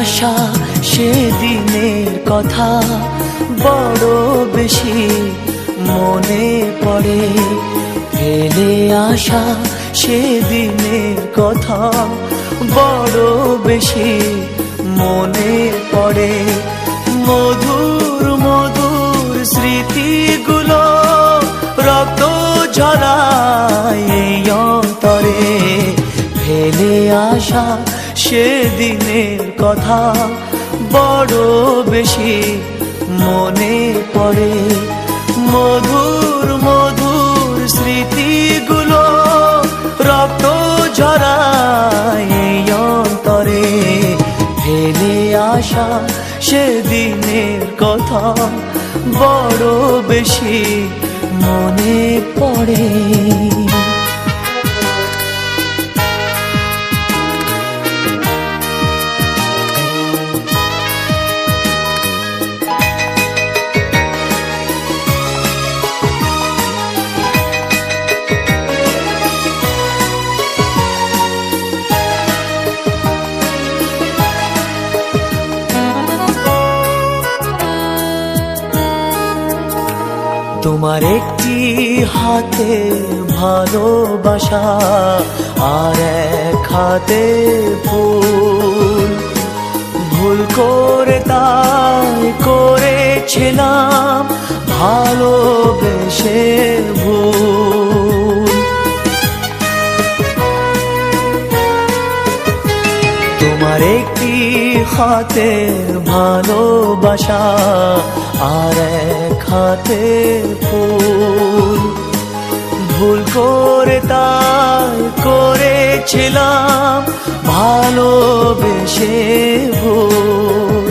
আসা সেদিনের কথা বড় বেশি মনে পড়ে। ফেলে আসা সেদিনের কথা বড় বেশি মনে পড়ে। মধুর মধুর স্মৃতিগুলো রক্ত ঝরায় এই অন্তরে। ফেলে আসা সেদিনের কথা বড় বেশি মনে পড়ে। মধুর মধুর স্মৃতিগুলো রক্ত ঝরায় এই অন্তরে। ফেলে আসা সেদিনের কথা বড় বেশি মনে পড়ে। তোমার একটি হাতে ভালোবাসা আর এক হাতে ফুল। ভুল করে তাই করেছিলাম ভালোবেসে ভুল। তোমার একটি হাতে ভালোবাসা আর এক হাতে ফুল। ভুল করে তাই করেছিলাম ভালোবেসে ভুল।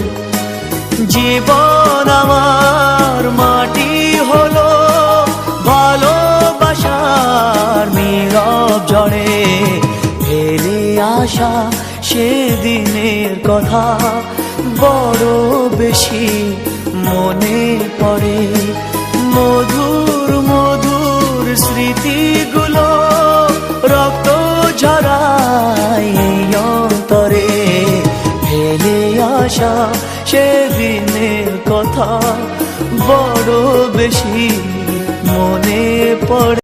জীবন আমার মাটি হলো ভালোবাসার নীরব ঝড়ে। ফেলে আসা সেদিনের কথা বড় বেশি মনে পড়ে। মধুর মধুর স্মৃতিগুলো রক্ত ঝরায় এই অন্তরে। ফেলে আসা সেদিনের কথা বড় বেশি মনে পড়ে।